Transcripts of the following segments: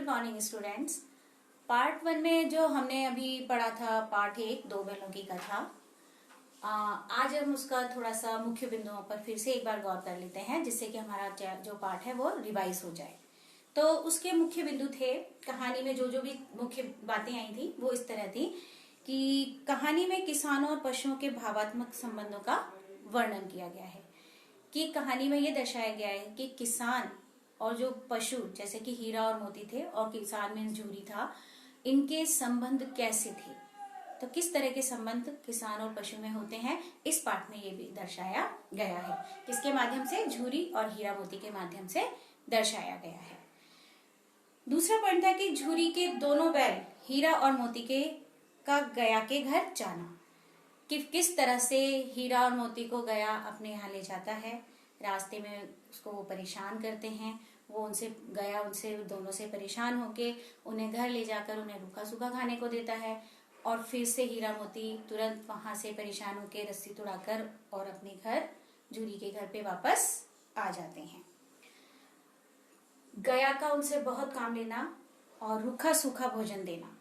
Good morning students. Part 1 में जो हमने अभी पढ़ा था पार्ट 1 दो बैलों की कथा, आज हम उसका थोड़ा सा मुख्य बिंदुओं पर फिर से एक बार गौर कर लेते हैं, जिससे कि हमारा जो पार्ट है वो रिवाइज हो जाए। तो उसके मुख्य बिंदु थे, कहानी में जो जो भी मुख्य बातें आई थी वो इस तरह थी कि कहानी में किसानों और पशुओं के भावात्मक संबंधों का वर्णन किया गया है। कि कहानी में ये दर्शाया गया है कि किसान और जो पशु जैसे कि हीरा और मोती थे और किसान में झूरी था, इनके संबंध कैसे थे। तो किस तरह के संबंध किसान और पशु में होते हैं, इस पाठ में ये भी दर्शाया गया है। किसके माध्यम से? झूरी और हीरा मोती के माध्यम से दर्शाया गया है। दूसरा पॉइंट था कि झूरी के दोनों बैल हीरा और मोती के का गया के घर जाना, कि किस तरह से हीरा और मोती को गया अपने यहाँ ले जाता है। रास्ते में उसको वो परेशान करते हैं, वो उनसे दोनों से परेशान होके उन्हें घर ले जाकर उन्हें रूखा सूखा खाने को देता है। और फिर से हीरा मोती तुरंत वहां से परेशान होके रस्सी तुड़ाकर और अपने घर झूरी के घर पे वापस आ जाते हैं। गया का उनसे बहुत काम लेना और रूखा सूखा भोजन देना।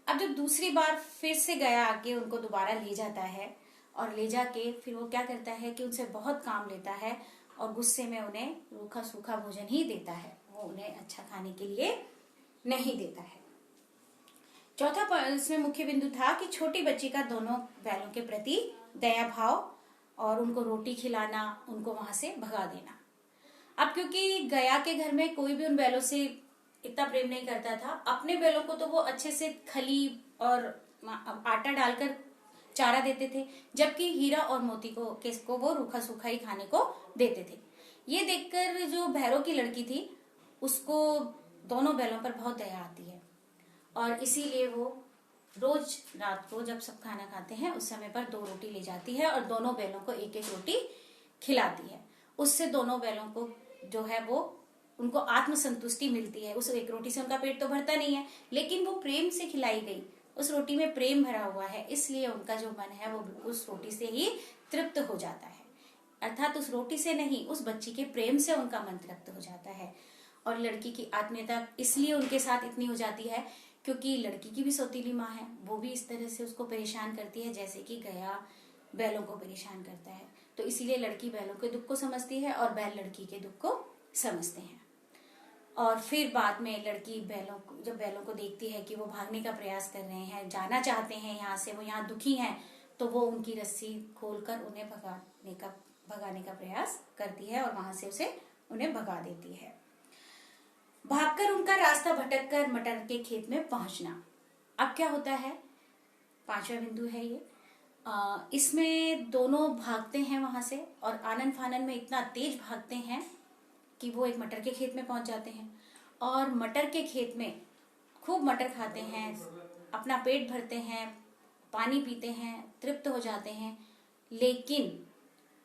अब जब दूसरी बार फिर से गया आके उनको दोबारा ले जाता है और ले जाके फिर वो क्या करता है कि उनसे बहुत काम लेता है और गुस्से में उन्हें रूखा सूखा भोजन ही देता है, वो उन्हें अच्छा खाने के लिए नहीं देता है। चौथा इसमें मुख्य बिंदु था कि छोटी बच्ची का दोनों बैलों के प्रति दया भाव और उनको रोटी खिलाना, उनको वहां से भगा देना। अब क्योंकि गया के घर में कोई भी उन बैलों से इतना प्रेम नहीं करता था, अपने बैलों को तो वो अच्छे से खली और आटा डालकर चारा देते थे, जबकि हीरा और मोती को वो रूखा सूखा ही खाने को देते थे। ये देखकर जो भैरव की लड़की थी उसको दोनों बैलों पर बहुत दया आती है और इसीलिए वो रोज रात को जब सब खाना खाते हैं उस समय पर 2 रोटी ले जाती है और दोनों बैलों को एक एक रोटी खिलाती है। उससे दोनों बैलों को जो है वो उनको आत्मसंतुष्टि मिलती है। उस एक रोटी से उनका पेट तो भरता नहीं है, लेकिन वो प्रेम से खिलाई गई, उस रोटी में प्रेम भरा हुआ है, इसलिए उनका जो मन है वो उस रोटी से ही तृप्त हो जाता है। अर्थात उस रोटी से नहीं, उस बच्ची के प्रेम से उनका मन तृप्त हो जाता है। और लड़की की आत्मीयता इसलिए उनके साथ इतनी हो जाती है क्योंकि लड़की की भी सौतीली माँ है, वो भी इस तरह से उसको परेशान करती है जैसे कि गया बैलों को परेशान करता है। तो इसीलिए लड़की बैलों के दुख को समझती है और बैल लड़की के दुख को समझते हैं। और फिर बाद में लड़की जब बैलों को देखती है कि वो भागने का प्रयास कर रहे हैं, जाना चाहते हैं यहाँ से, वो यहाँ दुखी हैं, तो वो उनकी रस्सी खोलकर उन्हें भगाने का प्रयास करती है और वहां से उन्हें भगा देती है। भागकर उनका रास्ता भटककर मटर के खेत में पहुंचना। अब क्या होता है, 5वां बिंदु है ये। इसमें दोनों भागते हैं वहां से और आनन फानन में इतना तेज भागते हैं कि वो एक मटर के खेत में पहुंच जाते हैं और मटर के खेत में खूब मटर खाते हैं, अपना पेट भरते हैं, पानी पीते हैं, तृप्त हो जाते हैं। लेकिन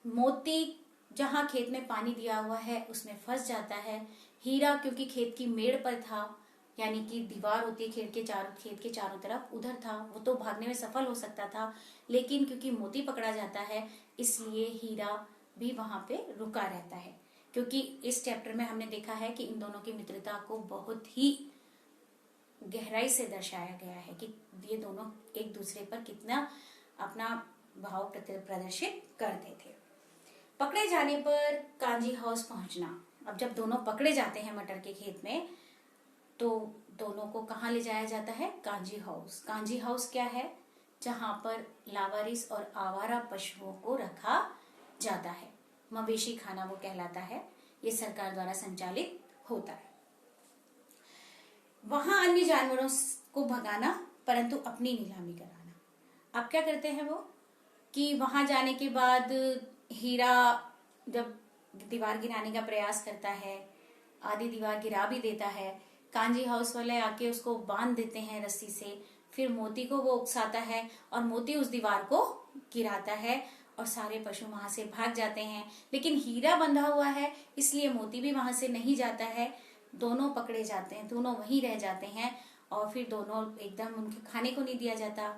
मोती जहां खेत में पानी दिया हुआ है उसमें फंस जाता है। हीरा क्योंकि खेत की मेड़ पर था, यानी कि दीवार होती है खेत के चारों तरफ, उधर था, वो तो भागने में सफल हो सकता था, लेकिन क्योंकि मोती पकड़ा जाता है इसलिए हीरा भी वहां पे रुका रहता है। क्योंकि इस चैप्टर में हमने देखा है कि इन दोनों की मित्रता को बहुत ही गहराई से दर्शाया गया है कि ये दोनों एक दूसरे पर कितना अपना भाव प्रदर्शित करते थे। पकड़े जाने पर कांजी हाउस पहुंचना। अब जब दोनों पकड़े जाते हैं मटर के खेत में तो दोनों को कहाँ ले जाया जाता है? कांजी हाउस। कांजी हाउस क्या है? जहां पर लावारिस और आवारा पशुओं को रखा जाता है, मवेशी खाना वो कहलाता है। ये सरकार द्वारा संचालित होता है। वहां अन्य जानवरों को भगाना परंतु अपनी नीलामी कराना। अब क्या करते हैं वो कि वहां जाने के बाद हीरा जब दीवार गिराने का प्रयास करता है, आधी दीवार गिरा भी देता है, कांजी हाउस वाले आके उसको बांध देते हैं रस्सी से। फिर मोती को वो उकसाता है और मोती उस दीवार को गिराता है और सारे पशु वहां से भाग जाते हैं। लेकिन हीरा बंधा हुआ है इसलिए मोती भी वहां से नहीं जाता है। दोनों पकड़े जाते हैं, दोनों वहीं रह जाते हैं और फिर दोनों एकदम उनके खाने को नहीं दिया जाता,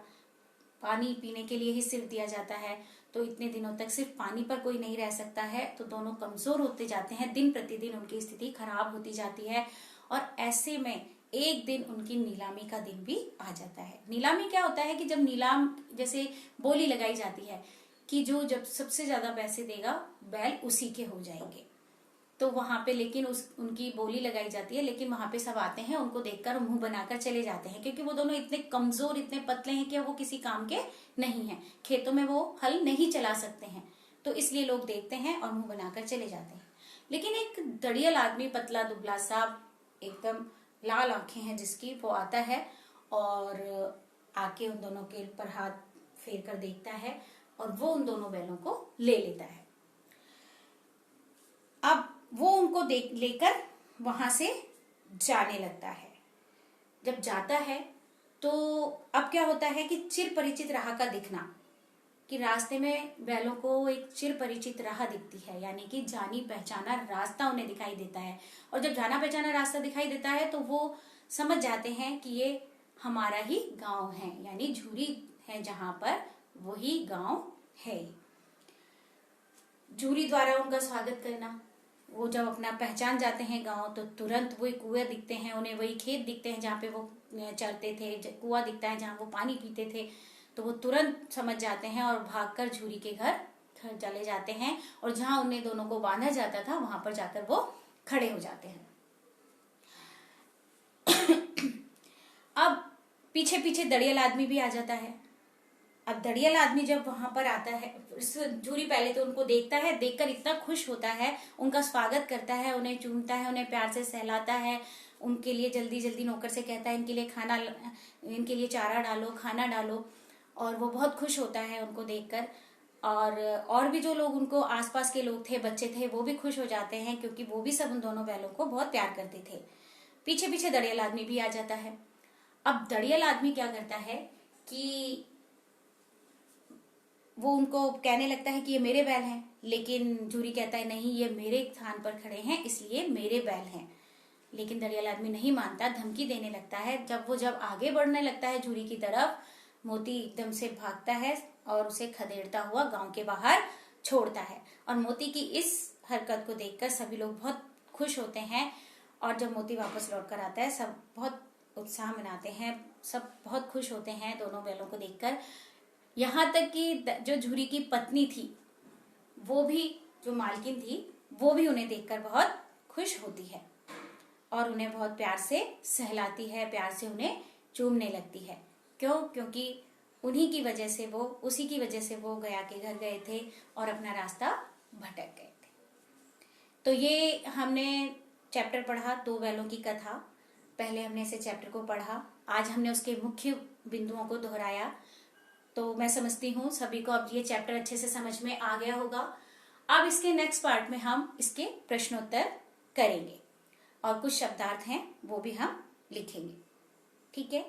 पानी पीने के लिए ही सिर्फ दिया जाता है। तो इतने दिनों तक सिर्फ पानी पर कोई नहीं रह सकता है, तो दोनों कमजोर होते जाते हैं, दिन प्रतिदिन उनकी स्थिति खराब होती जाती है। और ऐसे में एक दिन उनकी नीलामी का दिन भी आ जाता है। नीलामी क्या होता है कि जब नीलाम जैसे बोली लगाई जाती है कि जो जब सबसे ज्यादा पैसे देगा बैल उसी के हो जाएंगे, तो वहां पे लेकिन उनकी बोली लगाई जाती है, लेकिन वहां पे सब आते हैं, उनको देखकर मुंह बनाकर चले जाते हैं, क्योंकि वो दोनों इतने कमजोर, इतने पतले हैं कि वो किसी काम के नहीं हैं, खेतों में वो हल नहीं चला सकते हैं, तो इसलिए लोग देखते हैं और मुंह बनाकर चले जाते हैं। लेकिन एक दड़ियल आदमी, पतला दुबला सा, एकदम लाल आंखें हैं जिसकी, वो आता है और आके उन दोनों के ऊपर हाथ फेर कर देखता है और वो उन दोनों बैलों को ले लेता है। अब वो उनको लेकर वहां से जाने लगता है। जब जाता है तो अब क्या होता है कि चिर परिचित राह का दिखना, कि रास्ते में बैलों को एक चिर परिचित राह दिखती है, यानी कि जानी पहचाना रास्ता उन्हें दिखाई देता है। और जब जाना पहचाना रास्ता दिखाई देता है तो वो समझ जाते हैं कि ये हमारा ही गांव है, यानी झूरी है जहां पर, वही गांव है। झूरी द्वारा उनका स्वागत करना, वो जब अपना पहचान जाते हैं गांव तो तुरंत वही कुएं दिखते हैं उन्हें, वही खेत दिखते हैं जहाँ पे वो चलते थे, कुआं दिखता है जहाँ वो पानी पीते थे, तो वो तुरंत समझ जाते हैं और भागकर झूरी के घर चले जाते हैं, और जहां उन्हें दोनों को बांधा जाता था वहां पर जाकर वो खड़े हो जाते हैं। अब पीछे पीछे दड़ियल आदमी भी आ जाता है। अब दड़ियल आदमी जब वहां पर आता है, झूरी पहले तो उनको देखता है, देखकर इतना खुश होता है, उनका स्वागत करता है, उन्हें चूमता है, उन्हें प्यार से सहलाता है, उनके लिए जल्दी जल्दी नौकर से कहता है इनके लिए खाना, इनके लिए चारा डालो, खाना डालो, और वो बहुत खुश होता है उनको देखकर। और भी जो लोग उनको आसपास के लोग थे, बच्चे थे, वो भी खुश हो जाते हैं, क्योंकि वो भी सब उन दोनों बैलों को बहुत प्यार करते थे। पीछे पीछे दड़ियल आदमी भी आ जाता है। अब दड़ियल आदमी क्या करता है कि वो उनको कहने लगता है कि ये मेरे बैल हैं, लेकिन झूरी कहता है नहीं, ये मेरे स्थान पर खड़े हैं इसलिए मेरे बैल हैं। लेकिन दड़ियल आदमी नहीं मानता, धमकी देने लगता है। जब आगे बढ़ने लगता है झूरी की तरफ, मोती एकदम से भागता है और उसे खदेड़ता हुआ गांव के बाहर छोड़ता है। और मोती की इस हरकत को देखकर सभी लोग बहुत खुश होते हैं, और जब मोती वापस लौट कर आता है सब बहुत उत्साह मनाते हैं, सब बहुत खुश होते हैं दोनों बैलों को देखकर। यहाँ तक कि जो झूरी की पत्नी थी, वो भी, जो मालकिन थी, वो भी उन्हें देखकर बहुत खुश होती है और उन्हें बहुत प्यार से सहलाती है, प्यार से उन्हें चूमने लगती है। क्यों? क्योंकि उन्हीं की वजह से वो, उसी की वजह से वो गया के घर गए थे और अपना रास्ता भटक गए थे। तो ये हमने चैप्टर पढ़ा, दो बैलों की कथा। पहले हमने इसे चैप्टर को पढ़ा, आज हमने उसके मुख्य बिंदुओं को दोहराया। तो मैं समझती हूँ सभी को अब ये चैप्टर अच्छे से समझ में आ गया होगा। अब इसके नेक्स्ट पार्ट में हम इसके प्रश्नोत्तर करेंगे और कुछ शब्दार्थ हैं वो भी हम लिखेंगे। ठीक है।